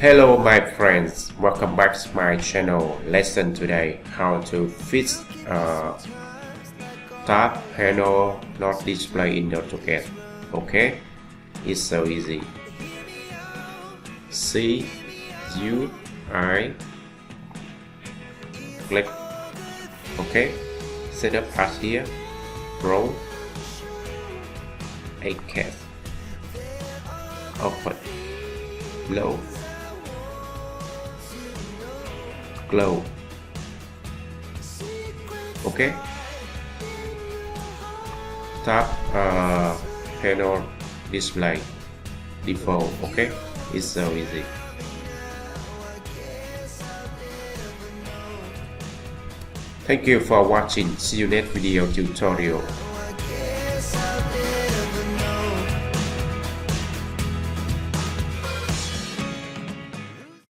Hello my friends, welcome back to my channel. Lesson today how to fix top panel not display in AutoCAD. Okay, it's so easy. C U I click. Okay, set up as here. Roll AutoCAD. Open. Low. Glow. Okay, tap panel display default. Okay, it's so easy. Thank you for watching. See you next video tutorial.